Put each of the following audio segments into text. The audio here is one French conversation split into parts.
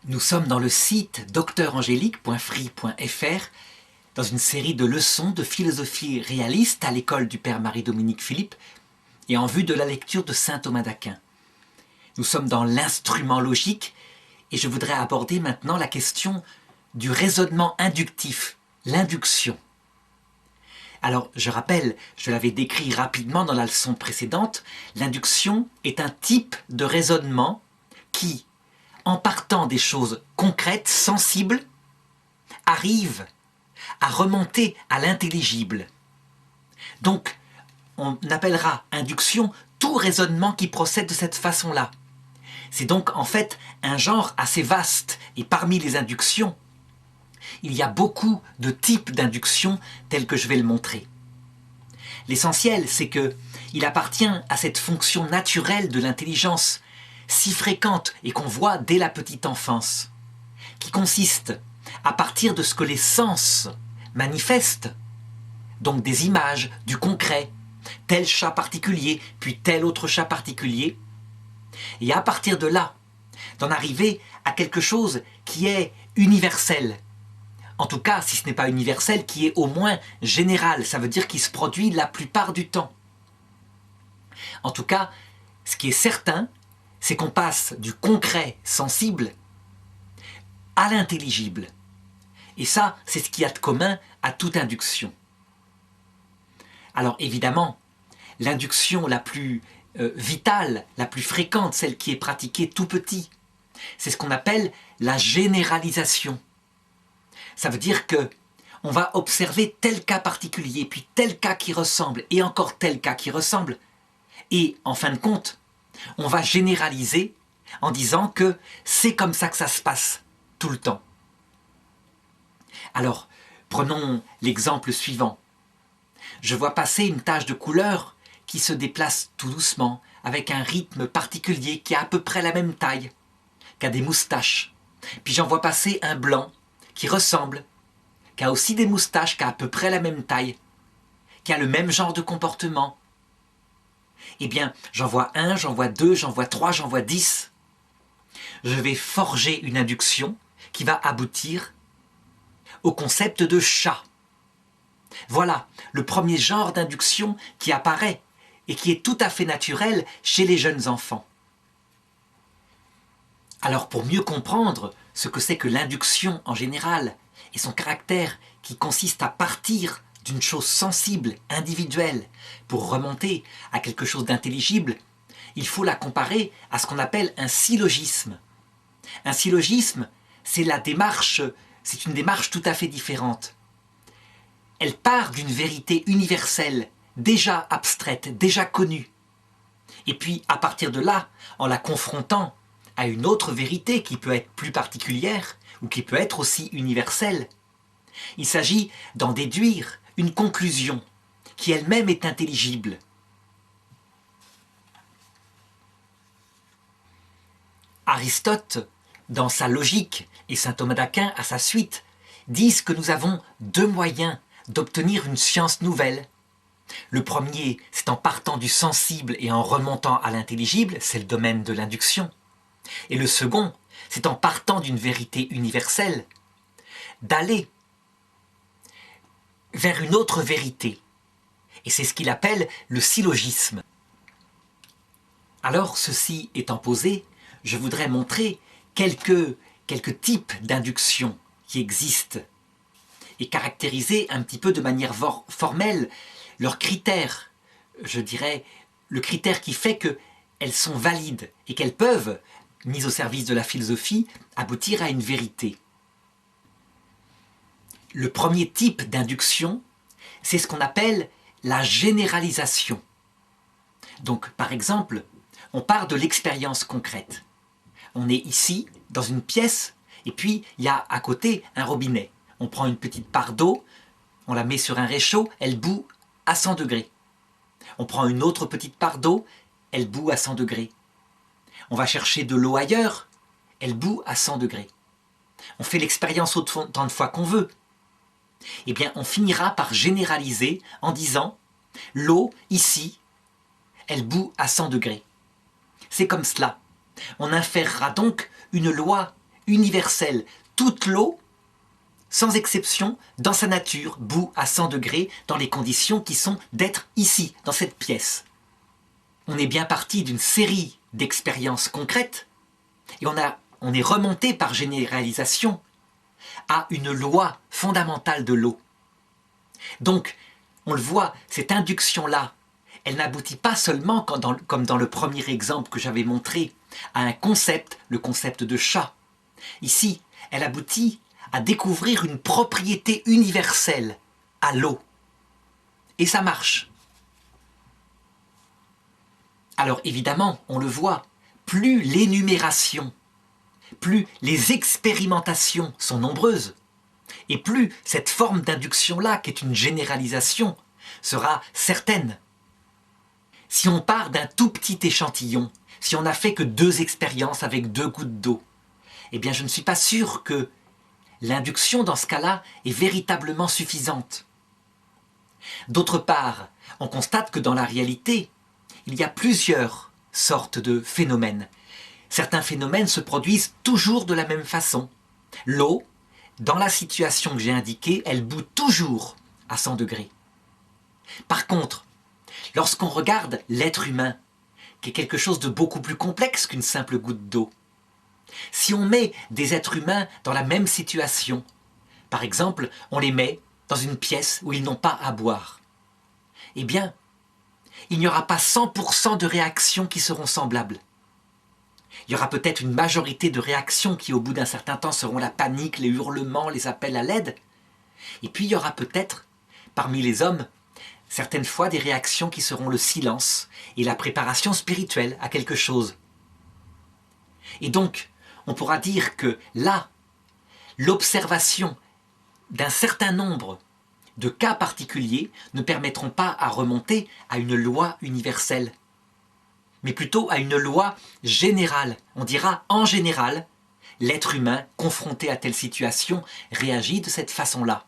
Nous sommes dans le site docteurangélique.free.fr dans une série de leçons de philosophie réaliste à l'école du Père Marie-Dominique Philippe et en vue de la lecture de saint Thomas d'Aquin. Nous sommes dans l'instrument logique et je voudrais aborder maintenant la question du raisonnement inductif, l'induction. Alors, je rappelle, je l'avais décrit rapidement dans la leçon précédente, l'induction est un type de raisonnement qui, en partant des choses concrètes, sensibles, arrive à remonter à l'intelligible. Donc, on appellera induction tout raisonnement qui procède de cette façon-là. C'est donc en fait un genre assez vaste, et parmi les inductions, il y a beaucoup de types d'induction tels que je vais le montrer. L'essentiel, c'est qu'il appartient à cette fonction naturelle de l'intelligence, si fréquente et qu'on voit dès la petite enfance, qui consiste à partir de ce que les sens manifestent, donc des images, du concret, tel chat particulier, puis tel autre chat particulier, et à partir de là, d'en arriver à quelque chose qui est universel. En tout cas, si ce n'est pas universel, qui est au moins général, ça veut dire qu'il se produit la plupart du temps. En tout cas, ce qui est certain, c'est qu'on passe du concret sensible à l'intelligible. Et ça, c'est ce qu'il y a de commun à toute induction. Alors évidemment, l'induction la plus vitale, la plus fréquente, celle qui est pratiquée tout petit, c'est ce qu'on appelle la généralisation. Ça veut dire que on va observer tel cas particulier, puis tel cas qui ressemble, et encore tel cas qui ressemble. Et en fin de compte, on va généraliser en disant que c'est comme ça que ça se passe tout le temps. Alors, prenons l'exemple suivant. Je vois passer une tache de couleur qui se déplace tout doucement, avec un rythme particulier qui a à peu près la même taille, qui a des moustaches. Puis j'en vois passer un blanc qui ressemble, qui a aussi des moustaches, qui a à peu près la même taille, qui a le même genre de comportement. Eh bien, j'en vois un, j'en vois deux, j'en vois trois, j'en vois 10. Je vais forger une induction qui va aboutir au concept de chat. Voilà le premier genre d'induction qui apparaît et qui est tout à fait naturel chez les jeunes enfants. Alors pour mieux comprendre ce que c'est que l'induction en général et son caractère qui consiste à partir d'une chose sensible, individuelle, pour remonter à quelque chose d'intelligible, il faut la comparer à ce qu'on appelle un syllogisme. Un syllogisme, c'est une démarche tout à fait différente. Elle part d'une vérité universelle, déjà abstraite, déjà connue. Et puis, à partir de là, en la confrontant à une autre vérité qui peut être plus particulière ou qui peut être aussi universelle, il s'agit d'en déduire une conclusion qui elle-même est intelligible. Aristote, dans sa logique, et saint Thomas d'Aquin à sa suite, disent que nous avons deux moyens d'obtenir une science nouvelle. Le premier, c'est en partant du sensible et en remontant à l'intelligible, c'est le domaine de l'induction. Et le second, c'est en partant d'une vérité universelle, d'aller vers une autre vérité. Et c'est ce qu'il appelle le syllogisme. Alors, ceci étant posé, je voudrais montrer quelques types d'induction qui existent et caractériser un petit peu de manière formelle leurs critères, je dirais, le critère qui fait qu'elles sont valides et qu'elles peuvent, mises au service de la philosophie, aboutir à une vérité. Le premier type d'induction, c'est ce qu'on appelle la généralisation. Donc, par exemple, on part de l'expérience concrète. On est ici, dans une pièce, et puis il y a à côté un robinet. On prend une petite part d'eau, on la met sur un réchaud, elle bout à 100 degrés. On prend une autre petite part d'eau, elle bout à 100 degrés. On va chercher de l'eau ailleurs, elle bout à 100 degrés. On fait l'expérience autant de fois qu'on veut. Eh bien, on finira par généraliser en disant « l'eau, ici, elle bout à 100 degrés ». C'est comme cela. On inférera donc une loi universelle. Toute l'eau, sans exception, dans sa nature, bout à 100 degrés, dans les conditions qui sont d'être ici, dans cette pièce. On est bien parti d'une série d'expériences concrètes et on est remonté par généralisation à une loi fondamentale de l'eau. Donc, on le voit, cette induction-là, elle n'aboutit pas seulement, comme dans le premier exemple que j'avais montré, à un concept, le concept de chat. Ici, elle aboutit à découvrir une propriété universelle à l'eau. Et ça marche. Alors évidemment, on le voit, plus l'énumération, plus les expérimentations sont nombreuses, et plus cette forme d'induction-là, qui est une généralisation, sera certaine. Si on part d'un tout petit échantillon, si on n'a fait que 2 expériences avec 2 gouttes d'eau, eh bien je ne suis pas sûr que l'induction dans ce cas-là est véritablement suffisante. D'autre part, on constate que dans la réalité, il y a plusieurs sortes de phénomènes. Certains phénomènes se produisent toujours de la même façon. L'eau, dans la situation que j'ai indiquée, elle bout toujours à 100 degrés. Par contre, lorsqu'on regarde l'être humain, qui est quelque chose de beaucoup plus complexe qu'une simple goutte d'eau, si on met des êtres humains dans la même situation, par exemple, on les met dans une pièce où ils n'ont pas à boire, eh bien, il n'y aura pas 100% de réactions qui seront semblables. Il y aura peut-être une majorité de réactions qui, au bout d'un certain temps, seront la panique, les hurlements, les appels à l'aide. Et puis, il y aura peut-être, parmi les hommes, certaines fois des réactions qui seront le silence et la préparation spirituelle à quelque chose. Et donc, on pourra dire que là, l'observation d'un certain nombre de cas particuliers ne permettront pas à remonter à une loi universelle, mais plutôt à une loi générale. On dira en général, l'être humain confronté à telle situation réagit de cette façon-là.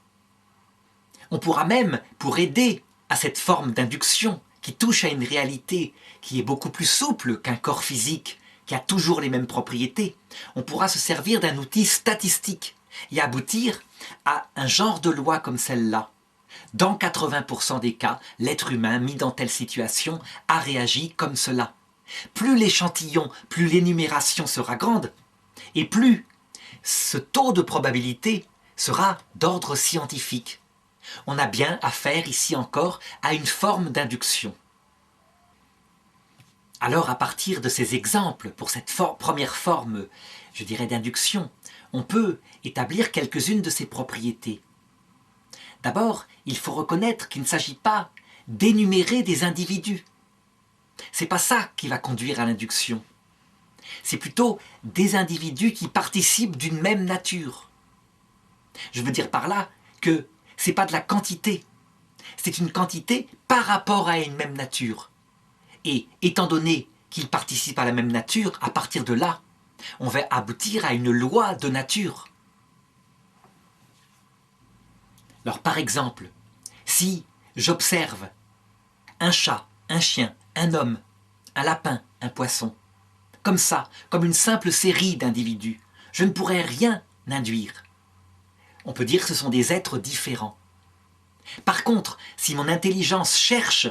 On pourra même, pour aider à cette forme d'induction qui touche à une réalité qui est beaucoup plus souple qu'un corps physique, qui a toujours les mêmes propriétés, on pourra se servir d'un outil statistique et aboutir à un genre de loi comme celle-là. Dans 80% des cas, l'être humain mis dans telle situation a réagi comme cela. Plus l'échantillon, plus l'énumération sera grande, et plus ce taux de probabilité sera d'ordre scientifique. On a bien affaire ici encore à une forme d'induction. Alors à partir de ces exemples, pour cette première forme, je dirais d'induction, on peut établir quelques-unes de ses propriétés. D'abord, il faut reconnaître qu'il ne s'agit pas d'énumérer des individus. C'est pas ça qui va conduire à l'induction. C'est plutôt des individus qui participent d'une même nature. Je veux dire par là que c'est pas de la quantité. C'est une quantité par rapport à une même nature. Et étant donné qu'ils participent à la même nature, à partir de là, on va aboutir à une loi de nature. Alors par exemple, si j'observe un chat, un chien, un homme, un lapin, un poisson, comme ça, comme une simple série d'individus, je ne pourrais rien induire. On peut dire que ce sont des êtres différents. Par contre, si mon intelligence cherche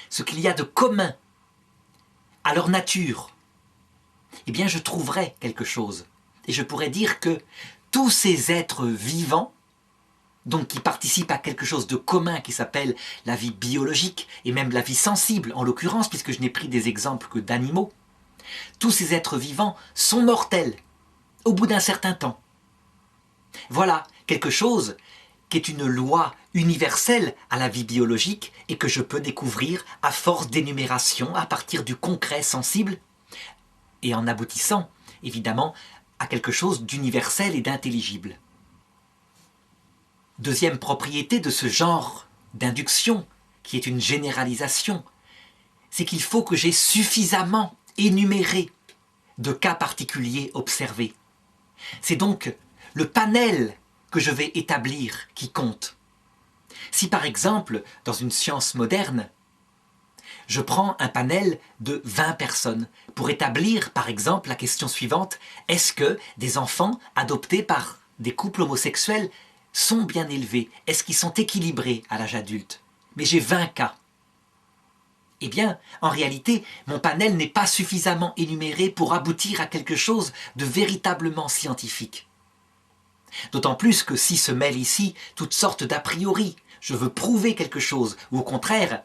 ce qu'il y a de commun à leur nature, eh bien je trouverai quelque chose. Et je pourrais dire que tous ces êtres vivants, donc qui participent à quelque chose de commun qui s'appelle la vie biologique et même la vie sensible en l'occurrence, puisque je n'ai pris des exemples que d'animaux, tous ces êtres vivants sont mortels au bout d'un certain temps. Voilà quelque chose qui est une loi universelle à la vie biologique et que je peux découvrir à force d'énumération à partir du concret sensible et en aboutissant évidemment à quelque chose d'universel et d'intelligible. Deuxième propriété de ce genre d'induction, qui est une généralisation, c'est qu'il faut que j'ai suffisamment énuméré de cas particuliers observés. C'est donc le panel que je vais établir qui compte. Si par exemple, dans une science moderne, Je prends un panel de 20 personnes pour établir, par exemple, la question suivante. Est-ce que des enfants adoptés par des couples homosexuels sont bien élevés? Est-ce qu'ils sont équilibrés à l'âge adulte? Mais j'ai 20 cas. Eh bien, en réalité, mon panel n'est pas suffisamment énuméré pour aboutir à quelque chose de véritablement scientifique. D'autant plus que si se mêlent ici toutes sortes d'a priori, je veux prouver quelque chose, ou au contraire,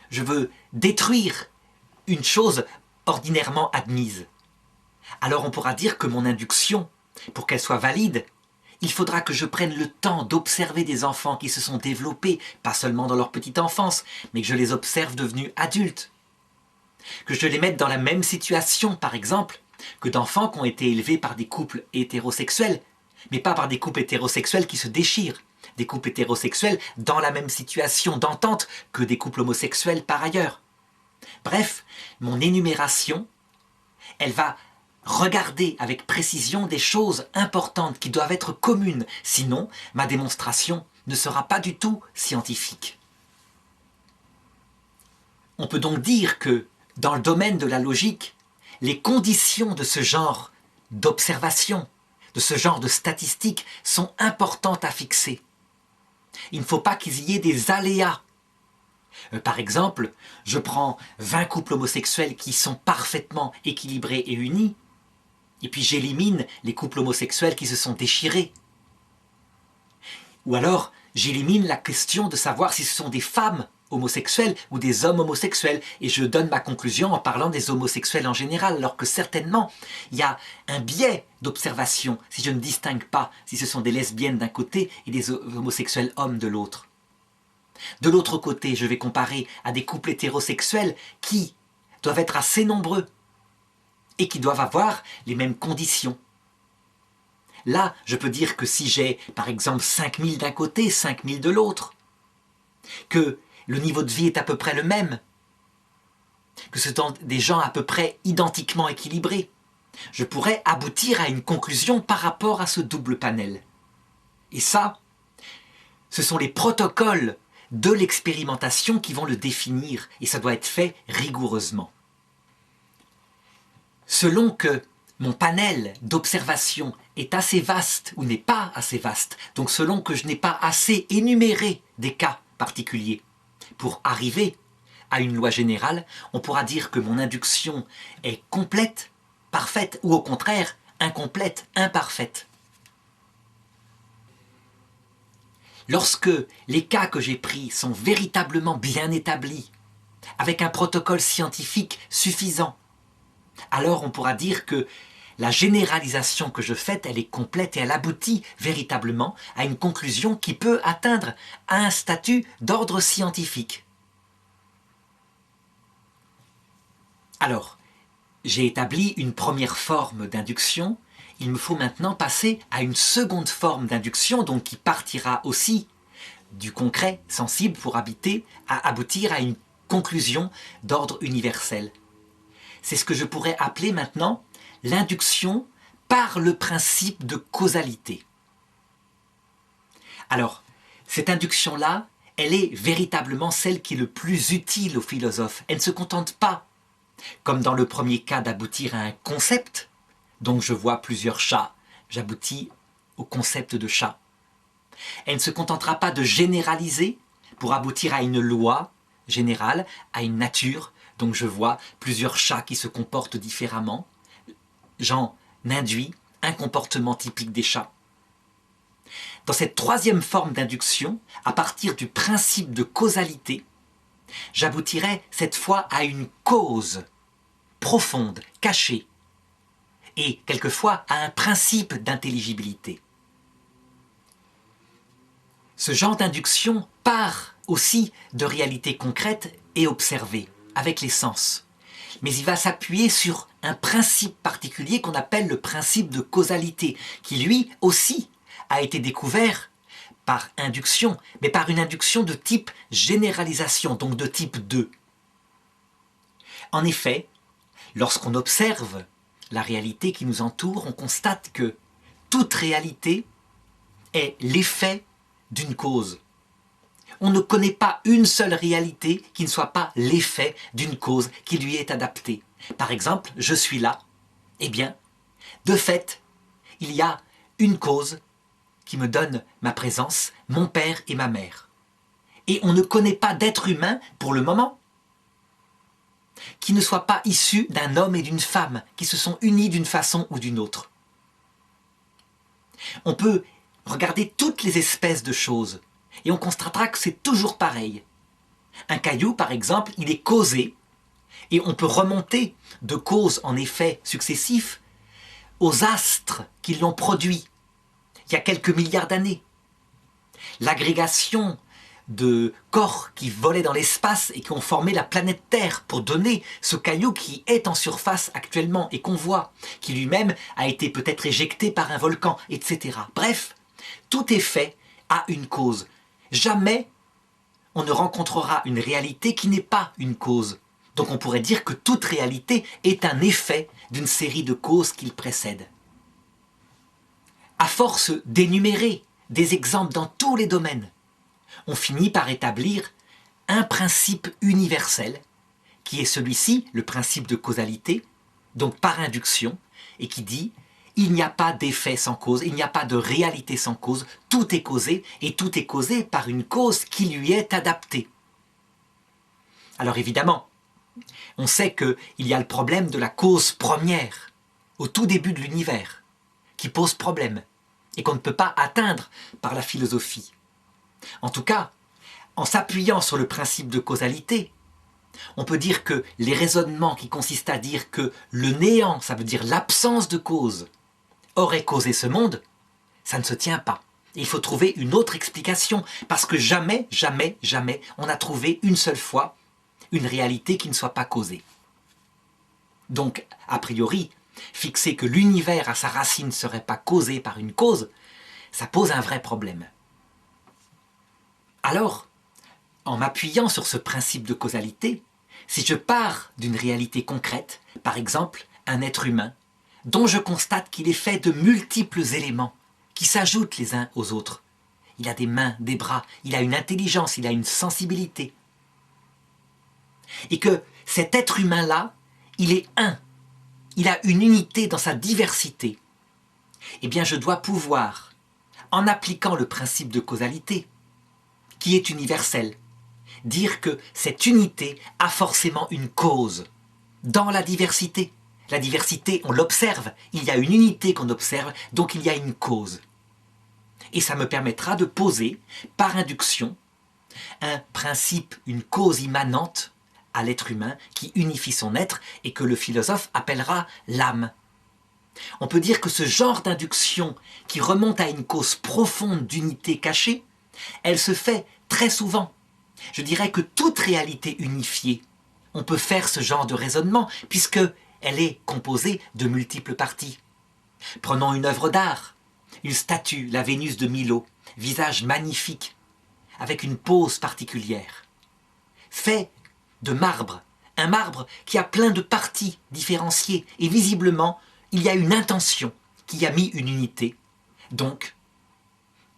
je veux détruire une chose ordinairement admise. Alors on pourra dire que mon induction, pour qu'elle soit valide, il faudra que je prenne le temps d'observer des enfants qui se sont développés, pas seulement dans leur petite enfance, mais que je les observe devenus adultes. Que je les mette dans la même situation, par exemple, que d'enfants qui ont été élevés par des couples hétérosexuels, mais pas par des couples hétérosexuels qui se déchirent, des couples hétérosexuels dans la même situation d'entente que des couples homosexuels par ailleurs. Bref, mon énumération, elle va regarder avec précision des choses importantes qui doivent être communes, sinon ma démonstration ne sera pas du tout scientifique. On peut donc dire que, dans le domaine de la logique, les conditions de ce genre d'observation, de ce genre de statistiques sont importantes à fixer. Il ne faut pas qu'il y ait des aléas. Par exemple, je prends 20 couples homosexuels qui sont parfaitement équilibrés et unis, et puis j'élimine les couples homosexuels qui se sont déchirés. Ou alors, j'élimine la question de savoir si ce sont des femmes homosexuels ou des hommes homosexuels, et je donne ma conclusion en parlant des homosexuels en général, alors que certainement il y a un biais d'observation si je ne distingue pas si ce sont des lesbiennes d'un côté et des homosexuels hommes de l'autre. De l'autre côté, je vais comparer à des couples hétérosexuels qui doivent être assez nombreux et qui doivent avoir les mêmes conditions. Là, je peux dire que si j'ai par exemple 5000 d'un côté, 5000 de l'autre, que le niveau de vie est à peu près le même, que ce sont des gens à peu près identiquement équilibrés, je pourrais aboutir à une conclusion par rapport à ce double panel. Et ça, ce sont les protocoles de l'expérimentation qui vont le définir, et ça doit être fait rigoureusement. Selon que mon panel d'observation est assez vaste ou n'est pas assez vaste, donc selon que je n'ai pas assez énuméré des cas particuliers pour arriver à une loi générale, on pourra dire que mon induction est complète, parfaite, ou au contraire, incomplète, imparfaite. Lorsque les cas que j'ai pris sont véritablement bien établis, avec un protocole scientifique suffisant, alors on pourra dire que la généralisation que je fais, elle est complète et elle aboutit véritablement à une conclusion qui peut atteindre un statut d'ordre scientifique. Alors, j'ai établi une première forme d'induction, il me faut maintenant passer à une seconde forme d'induction, donc qui partira aussi du concret, sensible, pour aboutir à une conclusion d'ordre universel. C'est ce que je pourrais appeler maintenant l'induction par le principe de causalité. Alors, cette induction-là, elle est véritablement celle qui est le plus utile aux philosophes. Elle ne se contente pas, comme dans le premier cas, d'aboutir à un concept. Donc je vois plusieurs chats, j'aboutis au concept de chat. Elle ne se contentera pas de généraliser pour aboutir à une loi générale, à une nature. Donc je vois plusieurs chats qui se comportent différemment. J'en induis un comportement typique des chats. Dans cette troisième forme d'induction, à partir du principe de causalité, j'aboutirai cette fois à une cause profonde, cachée, et quelquefois à un principe d'intelligibilité. Ce genre d'induction part aussi de réalités concrètes et observées, avec les sens. Mais il va s'appuyer sur un principe particulier qu'on appelle le principe de causalité, qui lui aussi a été découvert par induction, mais par une induction de type généralisation, donc de type 2. En effet, lorsqu'on observe la réalité qui nous entoure, on constate que toute réalité est l'effet d'une cause. On ne connaît pas une seule réalité qui ne soit pas l'effet d'une cause qui lui est adaptée. Par exemple, je suis là. Eh bien, de fait, il y a une cause qui me donne ma présence, mon père et ma mère. Et on ne connaît pas d'être humain, pour le moment, qui ne soit pas issu d'un homme et d'une femme, qui se sont unis d'une façon ou d'une autre. On peut regarder toutes les espèces de choses, et on constatera que c'est toujours pareil. Un caillou, par exemple, il est causé, et on peut remonter de causes en effets successifs aux astres qui l'ont produit, il y a quelques milliards d'années. L'agrégation de corps qui volaient dans l'espace et qui ont formé la planète Terre pour donner ce caillou qui est en surface actuellement et qu'on voit, qui lui-même a été peut-être éjecté par un volcan, etc. Bref, tout effet a une cause. Jamais on ne rencontrera une réalité qui n'est pas une cause. Donc on pourrait dire que toute réalité est un effet d'une série de causes qui le précèdent. À force d'énumérer des exemples dans tous les domaines, on finit par établir un principe universel, qui est celui-ci, le principe de causalité, donc par induction, et qui dit « il n'y a pas d'effet sans cause, il n'y a pas de réalité sans cause, tout est causé, et tout est causé par une cause qui lui est adaptée ». Alors évidemment, on sait qu'il y a le problème de la cause première, au tout début de l'univers, qui pose problème, et qu'on ne peut pas atteindre par la philosophie. En tout cas, en s'appuyant sur le principe de causalité, on peut dire que les raisonnements qui consistent à dire que le néant, ça veut dire l'absence de cause, aurait causé ce monde, ça ne se tient pas. Et il faut trouver une autre explication, parce que jamais, jamais, jamais, on n'a trouvé une seule fois une réalité qui ne soit pas causée. Donc, a priori, fixer que l'univers à sa racine ne serait pas causé par une cause, ça pose un vrai problème. Alors, en m'appuyant sur ce principe de causalité, si je pars d'une réalité concrète, par exemple un être humain, dont je constate qu'il est fait de multiples éléments qui s'ajoutent les uns aux autres, il a des mains, des bras, il a une intelligence, il a une sensibilité, et que cet être humain-là, il est un, il a une unité dans sa diversité, eh bien je dois pouvoir, en appliquant le principe de causalité, qui est universel, dire que cette unité a forcément une cause dans la diversité. La diversité, on l'observe, il y a une unité qu'on observe, donc il y a une cause. Et ça me permettra de poser, par induction, un principe, une cause immanente à l'être humain qui unifie son être et que le philosophe appellera l'âme. On peut dire que ce genre d'induction qui remonte à une cause profonde d'unité cachée, elle se fait très souvent. Je dirais que toute réalité unifiée, on peut faire ce genre de raisonnement puisqu'elle est composée de multiples parties. Prenons une œuvre d'art, une statue, la Vénus de Milo, visage magnifique, avec une pose particulière, fait de marbre, un marbre qui a plein de parties différenciées et visiblement il y a une intention qui a mis une unité. Donc,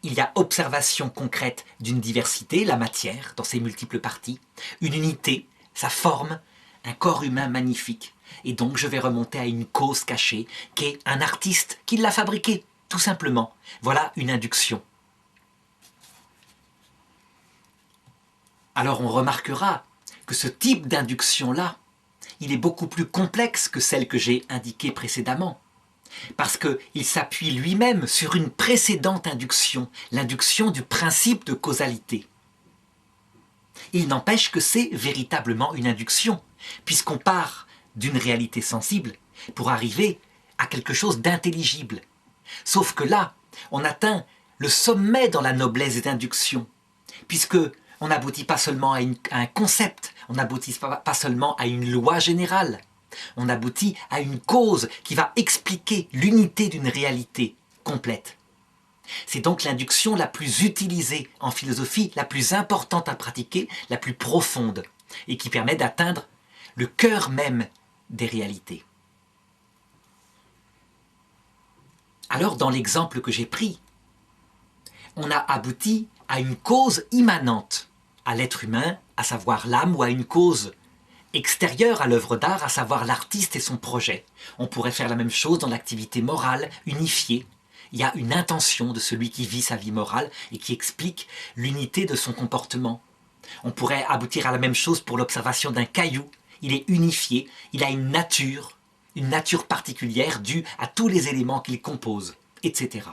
il y a observation concrète d'une diversité, la matière, dans ses multiples parties, une unité, sa forme, un corps humain magnifique. Et donc je vais remonter à une cause cachée, qui est un artiste qui l'a fabriqué, tout simplement. Voilà une induction. Alors on remarquera que ce type d'induction-là, il est beaucoup plus complexe que celle que j'ai indiquée précédemment. Parce qu'il s'appuie lui-même sur une précédente induction, l'induction du principe de causalité. Il n'empêche que c'est véritablement une induction, puisqu'on part d'une réalité sensible pour arriver à quelque chose d'intelligible. Sauf que là, on atteint le sommet dans la noblesse d'induction, puisque on n'aboutit pas seulement à un concept, on n'aboutit pas seulement à une loi générale, on aboutit à une cause qui va expliquer l'unité d'une réalité complète. C'est donc l'induction la plus utilisée en philosophie, la plus importante à pratiquer, la plus profonde, et qui permet d'atteindre le cœur même des réalités. Alors, dans l'exemple que j'ai pris, on a abouti à une cause immanente à l'être humain, à savoir l'âme, ou à une cause extérieure à l'œuvre d'art, à savoir l'artiste et son projet. On pourrait faire la même chose dans l'activité morale, unifiée. Il y a une intention de celui qui vit sa vie morale et qui explique l'unité de son comportement. On pourrait aboutir à la même chose pour l'observation d'un caillou. Il est unifié, il a une nature particulière due à tous les éléments qu'il compose, etc.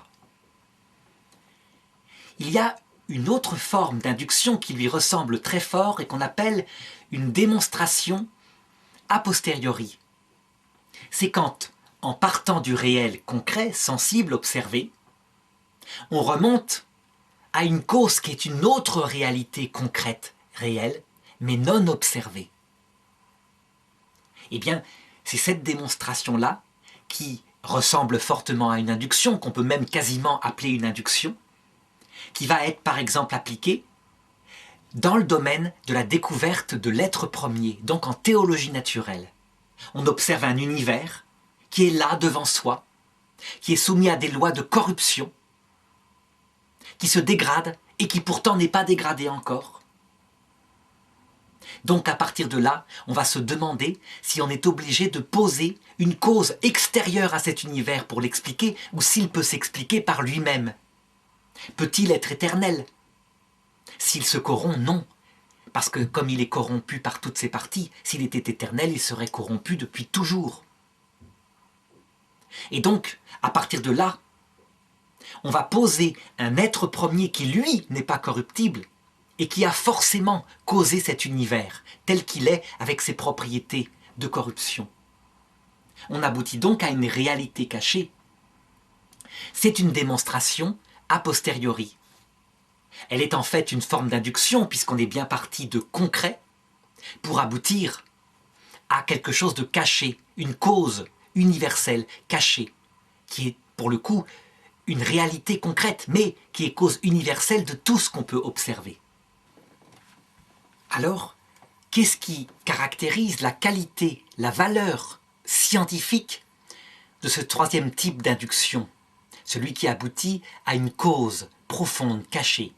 Il y a une autre forme d'induction qui lui ressemble très fort et qu'on appelle une démonstration a posteriori. C'est quand, en partant du réel concret, sensible, observé, on remonte à une cause qui est une autre réalité concrète, réelle, mais non observée. Eh bien, c'est cette démonstration-là qui ressemble fortement à une induction, qu'on peut même quasiment appeler une induction, qui va être par exemple appliquée dans le domaine de la découverte de l'être premier, donc en théologie naturelle. On observe un univers qui est là devant soi, qui est soumis à des lois de corruption, qui se dégrade et qui pourtant n'est pas dégradé encore. Donc à partir de là, on va se demander si on est obligé de poser une cause extérieure à cet univers pour l'expliquer, ou s'il peut s'expliquer par lui-même. Peut-il être éternel? S'il se corrompt, non. Parce que comme il est corrompu par toutes ses parties, s'il était éternel, il serait corrompu depuis toujours. Et donc, à partir de là, on va poser un être premier qui, lui, n'est pas corruptible et qui a forcément causé cet univers tel qu'il est avec ses propriétés de corruption. On aboutit donc à une réalité cachée. C'est une démonstration a posteriori. Elle est en fait une forme d'induction puisqu'on est bien parti de concret pour aboutir à quelque chose de caché, une cause universelle cachée, qui est pour le coup une réalité concrète, mais qui est cause universelle de tout ce qu'on peut observer. Alors, qu'est-ce qui caractérise la qualité, la valeur scientifique de ce troisième type d'induction, celui qui aboutit à une cause profonde, cachée?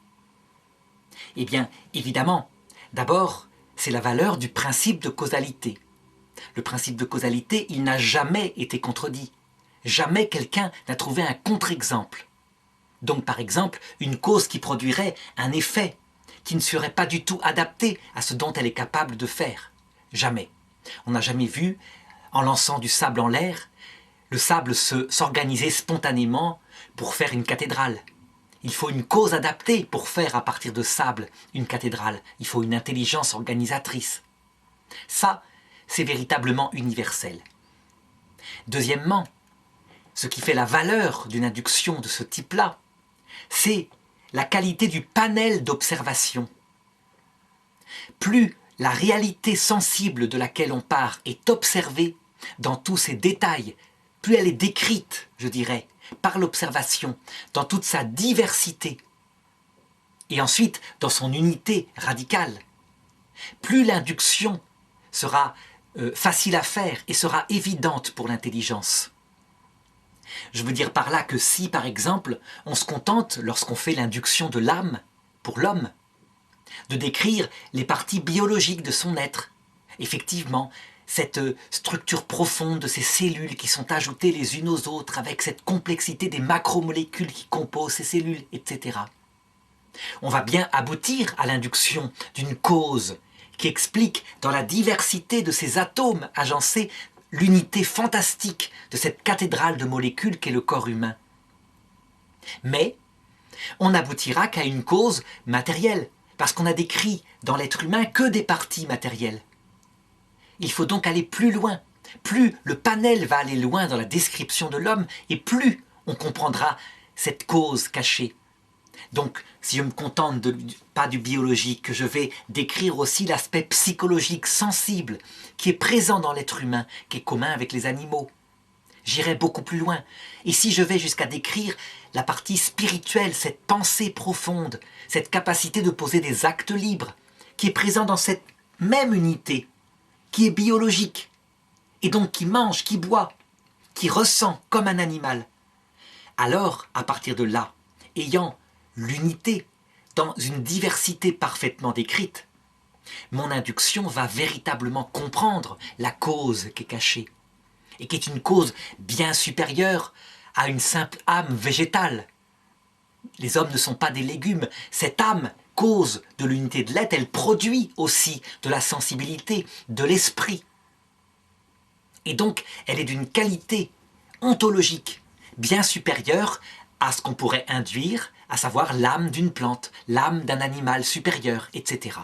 Eh bien, évidemment, d'abord, c'est la valeur du principe de causalité. Le principe de causalité, il n'a jamais été contredit. Jamais quelqu'un n'a trouvé un contre-exemple. Donc, par exemple, une cause qui produirait un effet qui ne serait pas du tout adapté à ce dont elle est capable de faire. Jamais. On n'a jamais vu, en lançant du sable en l'air, le sable s'organiser spontanément pour faire une cathédrale. Il faut une cause adaptée pour faire à partir de sable une cathédrale. Il faut une intelligence organisatrice. Ça, c'est véritablement universel. Deuxièmement, ce qui fait la valeur d'une induction de ce type-là, c'est la qualité du panel d'observation. Plus la réalité sensible de laquelle on part est observée dans tous ses détails, plus elle est décrite, je dirais, par l'observation, dans toute sa diversité, et ensuite dans son unité radicale, plus l'induction sera facile à faire et sera évidente pour l'intelligence. Je veux dire par là que si, par exemple, on se contente, lorsqu'on fait l'induction de l'âme pour l'homme, de décrire les parties biologiques de son être, effectivement, cette structure profonde de ces cellules qui sont ajoutées les unes aux autres avec cette complexité des macromolécules qui composent ces cellules, etc. On va bien aboutir à l'induction d'une cause qui explique dans la diversité de ces atomes agencés l'unité fantastique de cette cathédrale de molécules qu'est le corps humain. Mais on n'aboutira qu'à une cause matérielle, parce qu'on a décrit dans l'être humain que des parties matérielles. Il faut donc aller plus loin. Plus le panel va aller loin dans la description de l'homme, et plus on comprendra cette cause cachée. Donc, si je me contente pas du biologique, je vais décrire aussi l'aspect psychologique, sensible, qui est présent dans l'être humain, qui est commun avec les animaux. J'irai beaucoup plus loin. Et si je vais jusqu'à décrire la partie spirituelle, cette pensée profonde, cette capacité de poser des actes libres, qui est présent dans cette même unité, qui est biologique, et donc qui mange, qui boit, qui ressent comme un animal, alors, à partir de là, ayant l'unité, dans une diversité parfaitement décrite, mon induction va véritablement comprendre la cause qui est cachée, et qui est une cause bien supérieure à une simple âme végétale. Les hommes ne sont pas des légumes. Cette âme, cause de l'unité de l'être, elle produit aussi de la sensibilité, de l'esprit. Et donc, elle est d'une qualité ontologique bien supérieure à ce qu'on pourrait induire, à savoir l'âme d'une plante, l'âme d'un animal supérieur, etc.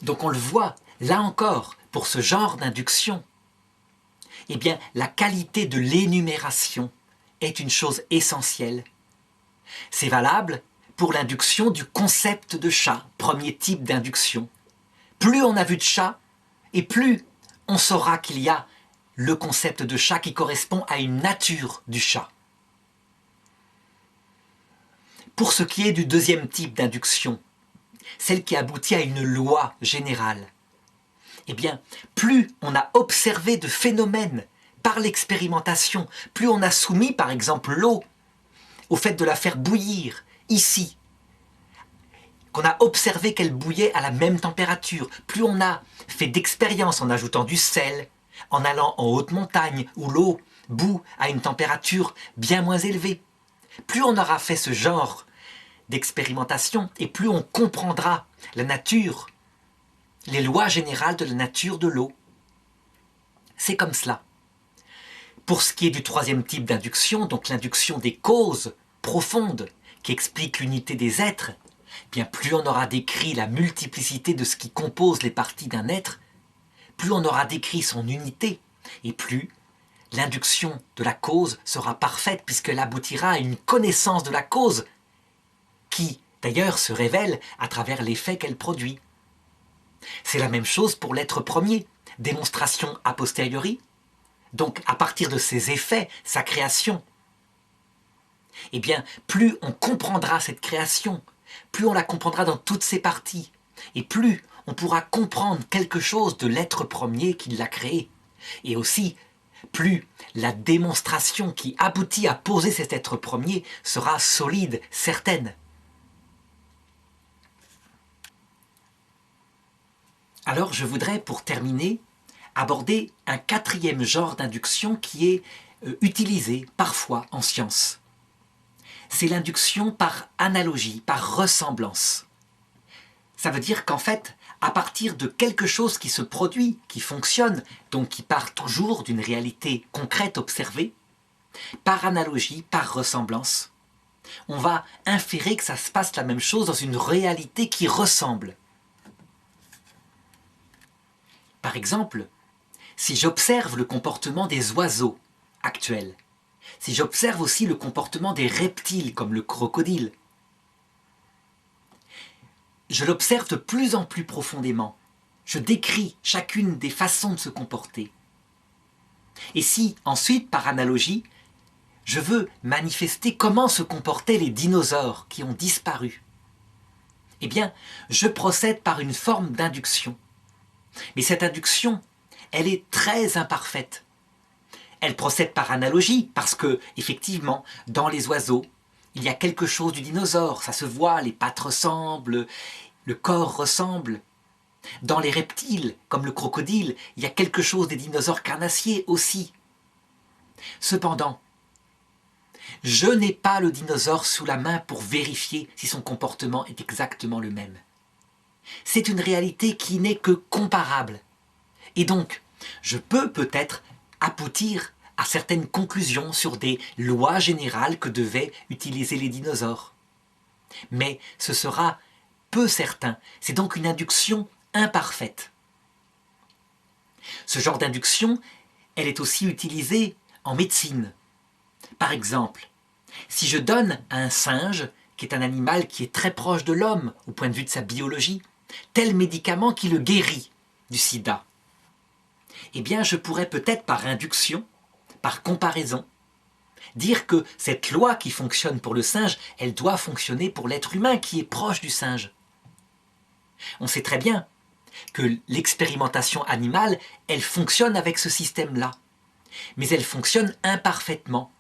Donc on le voit, là encore, pour ce genre d'induction, eh bien, la qualité de l'énumération est une chose essentielle. C'est valable pour l'induction du concept de chat, premier type d'induction. Plus on a vu de chat, et plus on saura qu'il y a le concept de chat qui correspond à une nature du chat. Pour ce qui est du deuxième type d'induction, celle qui aboutit à une loi générale, eh bien, plus on a observé de phénomènes par l'expérimentation, plus on a soumis par exemple l'eau au fait de la faire bouillir ici, qu'on a observé qu'elle bouillait à la même température, plus on a fait d'expériences en ajoutant du sel, en allant en haute montagne où l'eau bout à une température bien moins élevée, plus on aura fait ce genre d'expérimentation et plus on comprendra la nature, les lois générales de la nature de l'eau. C'est comme cela. Pour ce qui est du troisième type d'induction, donc l'induction des causes profondes qui expliquent l'unité des êtres, bien plus on aura décrit la multiplicité de ce qui compose les parties d'un être, plus on aura décrit son unité, et plus l'induction de la cause sera parfaite puisqu'elle aboutira à une connaissance de la cause qui, d'ailleurs, se révèle à travers l'effet qu'elle produit. C'est la même chose pour l'être premier, démonstration a posteriori, donc à partir de ses effets, sa création. Eh bien, plus on comprendra cette création, plus on la comprendra dans toutes ses parties, et plus on pourra comprendre quelque chose de l'être premier qui l'a créé. Et aussi, plus la démonstration qui aboutit à poser cet être premier sera solide, certaine. Alors je voudrais, pour terminer, aborder un quatrième genre d'induction qui est utilisé parfois en science. C'est l'induction par analogie, par ressemblance. Ça veut dire qu'en fait, à partir de quelque chose qui se produit, qui fonctionne, donc qui part toujours d'une réalité concrète observée, par analogie, par ressemblance, on va inférer que ça se passe la même chose dans une réalité qui ressemble. Par exemple, si j'observe le comportement des oiseaux actuels, si j'observe aussi le comportement des reptiles comme le crocodile, je l'observe de plus en plus profondément. Je décris chacune des façons de se comporter. Et si, ensuite, par analogie, je veux manifester comment se comportaient les dinosaures qui ont disparu, eh bien, je procède par une forme d'induction. Mais cette induction, elle est très imparfaite. Elle procède par analogie, parce que, effectivement, dans les oiseaux, il y a quelque chose du dinosaure, ça se voit, les pattes ressemblent, le corps ressemble. Dans les reptiles, comme le crocodile, il y a quelque chose des dinosaures carnassiers aussi. Cependant, je n'ai pas le dinosaure sous la main pour vérifier si son comportement est exactement le même. C'est une réalité qui n'est que comparable. Et donc, je peux peut-être aboutir à certaines conclusions sur des lois générales que devaient utiliser les dinosaures. Mais ce sera peu certain. C'est donc une induction imparfaite. Ce genre d'induction, elle est aussi utilisée en médecine. Par exemple, si je donne à un singe, qui est un animal qui est très proche de l'homme au point de vue de sa biologie, tel médicament qui le guérit du sida, eh bien je pourrais peut-être par induction, par comparaison, dire que cette loi qui fonctionne pour le singe, elle doit fonctionner pour l'être humain qui est proche du singe. On sait très bien que l'expérimentation animale, elle fonctionne avec ce système-là, mais elle fonctionne imparfaitement.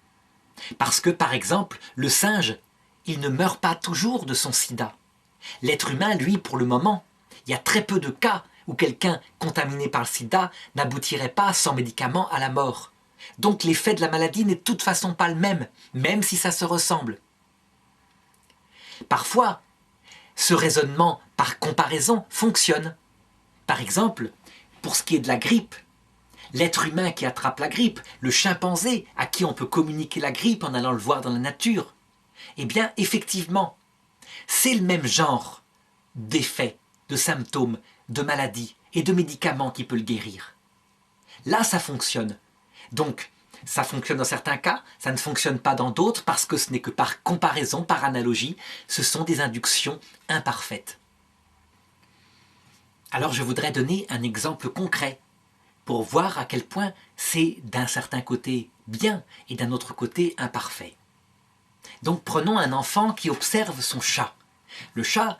Parce que, par exemple, le singe, il ne meurt pas toujours de son sida. L'être humain, lui, pour le moment, il y a très peu de cas où quelqu'un contaminé par le sida n'aboutirait pas sans médicament à la mort. Donc l'effet de la maladie n'est de toute façon pas le même si ça se ressemble. Parfois, ce raisonnement par comparaison fonctionne. Par exemple, pour ce qui est de la grippe, l'être humain qui attrape la grippe, le chimpanzé à qui on peut communiquer la grippe en allant le voir dans la nature, eh bien, effectivement, c'est le même genre d'effets, de symptômes, de maladies et de médicaments qui peut le guérir. Là, ça fonctionne. Donc, ça fonctionne dans certains cas, ça ne fonctionne pas dans d'autres parce que ce n'est que par comparaison, par analogie, ce sont des inductions imparfaites. Alors, je voudrais donner un exemple concret pour voir à quel point c'est d'un certain côté bien et d'un autre côté imparfait. Donc prenons un enfant qui observe son chat. Le chat,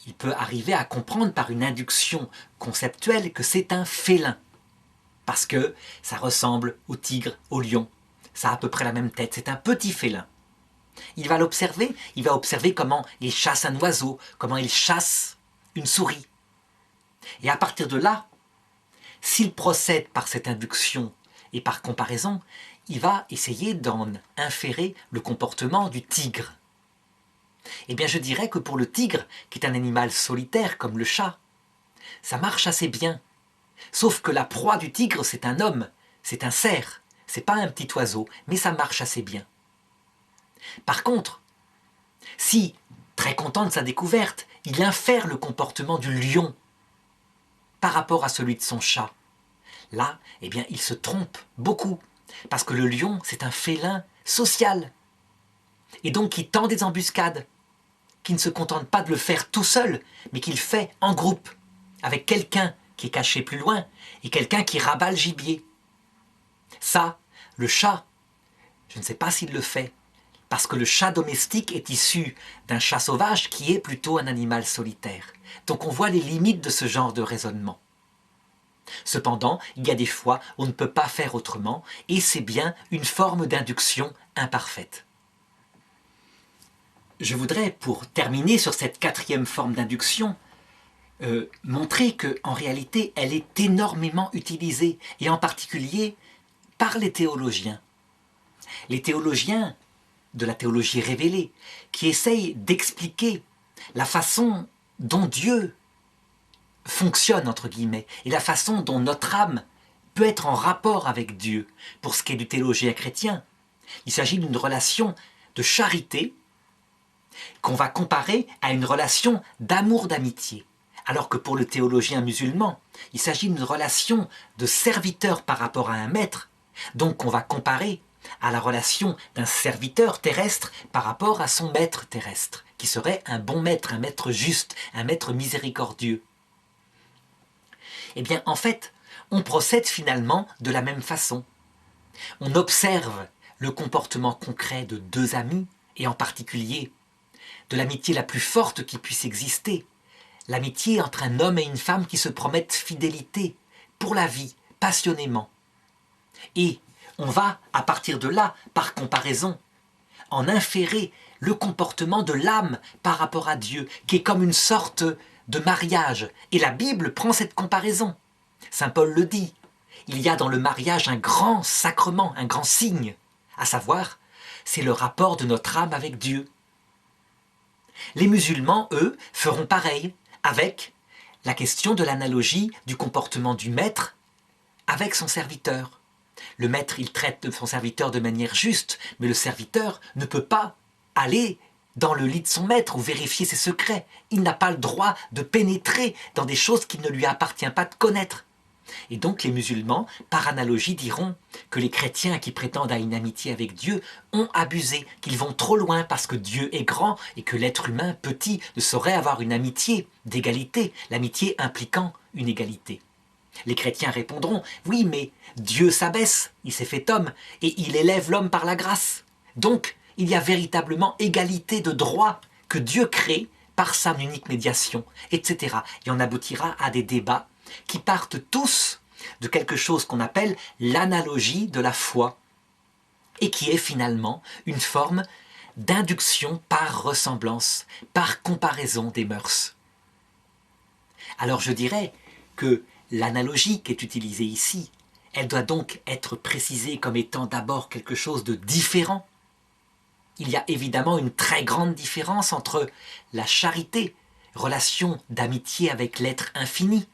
il peut arriver à comprendre par une induction conceptuelle que c'est un félin. Parce que ça ressemble au tigre, au lion. Ça a à peu près la même tête, c'est un petit félin. Il va l'observer, il va observer comment il chasse un oiseau, comment il chasse une souris. Et à partir de là, s'il procède par cette induction et par comparaison, il va essayer d'en inférer le comportement du tigre. Eh bien, je dirais que pour le tigre, qui est un animal solitaire comme le chat, ça marche assez bien. Sauf que la proie du tigre, c'est un homme, c'est un cerf, c'est pas un petit oiseau, mais ça marche assez bien. Par contre, si, très content de sa découverte, il infère le comportement du lion par rapport à celui de son chat, là, eh bien, il se trompe beaucoup, parce que le lion, c'est un félin social, et donc qui tend des embuscades, qui ne se contente pas de le faire tout seul, mais qu'il fait en groupe, avec quelqu'un qui est caché plus loin, et quelqu'un qui rabat le gibier. Ça, le chat, je ne sais pas s'il le fait, parce que le chat domestique est issu d'un chat sauvage qui est plutôt un animal solitaire. Donc on voit les limites de ce genre de raisonnement. Cependant, il y a des fois où on ne peut pas faire autrement, et c'est bien une forme d'induction imparfaite. Je voudrais, pour terminer sur cette quatrième forme d'induction, montrer qu'en réalité, elle est énormément utilisée, et en particulier par les théologiens. Les théologiens de la théologie révélée, qui essayent d'expliquer la façon dont Dieu fonctionne, entre guillemets, et la façon dont notre âme peut être en rapport avec Dieu. Pour ce qui est du théologien chrétien, il s'agit d'une relation de charité qu'on va comparer à une relation d'amour, d'amitié. Alors que pour le théologien musulman, il s'agit d'une relation de serviteur par rapport à un maître, donc on va comparer à la relation d'un serviteur terrestre par rapport à son maître terrestre, qui serait un bon maître, un maître juste, un maître miséricordieux. Eh bien, en fait, on procède finalement de la même façon. On observe le comportement concret de deux amis, et en particulier de l'amitié la plus forte qui puisse exister, l'amitié entre un homme et une femme qui se promettent fidélité pour la vie, passionnément. Et on va, à partir de là, par comparaison, en inférer le comportement de l'âme par rapport à Dieu, qui est comme une sorte de mariage. Et la Bible prend cette comparaison. Saint Paul le dit, il y a dans le mariage un grand sacrement, un grand signe, à savoir, c'est le rapport de notre âme avec Dieu. Les musulmans, eux, feront pareil, avec la question de l'analogie du comportement du maître avec son serviteur. Le maître, il traite son serviteur de manière juste, mais le serviteur ne peut pas aller dans le lit de son maître ou vérifier ses secrets. Il n'a pas le droit de pénétrer dans des choses qu'il ne lui appartient pas de connaître. Et donc les musulmans, par analogie, diront que les chrétiens qui prétendent à une amitié avec Dieu ont abusé, qu'ils vont trop loin parce que Dieu est grand et que l'être humain petit ne saurait avoir une amitié d'égalité, l'amitié impliquant une égalité. Les chrétiens répondront, oui, mais Dieu s'abaisse, il s'est fait homme, et il élève l'homme par la grâce. Donc, il y a véritablement égalité de droit que Dieu crée par sa unique médiation, etc. Et on aboutira à des débats qui partent tous de quelque chose qu'on appelle l'analogie de la foi. et qui est finalement une forme d'induction par ressemblance, par comparaison des mœurs. Alors je dirais que l'analogie qui est utilisée ici, elle doit donc être précisée comme étant d'abord quelque chose de différent. Il y a évidemment une très grande différence entre la charité, relation d'amitié avec l'être infini,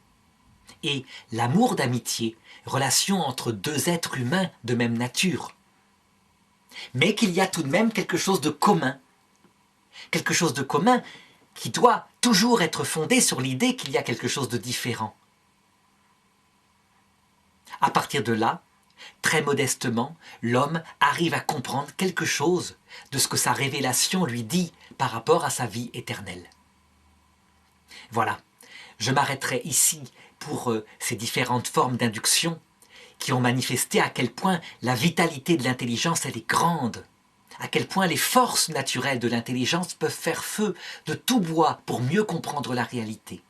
et l'amour d'amitié, relation entre deux êtres humains de même nature. Mais qu'il y a tout de même quelque chose de commun qui doit toujours être fondé sur l'idée qu'il y a quelque chose de différent. À partir de là, très modestement, l'homme arrive à comprendre quelque chose de ce que sa révélation lui dit par rapport à sa vie éternelle. Voilà, je m'arrêterai ici pour ces différentes formes d'induction qui ont manifesté à quel point la vitalité de l'intelligence elle est grande, à quel point les forces naturelles de l'intelligence peuvent faire feu de tout bois pour mieux comprendre la réalité.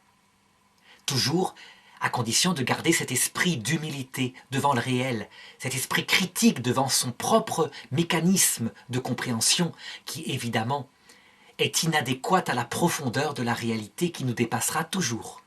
Toujours à condition de garder cet esprit d'humilité devant le réel, cet esprit critique devant son propre mécanisme de compréhension qui, évidemment, est inadéquat à la profondeur de la réalité qui nous dépassera toujours.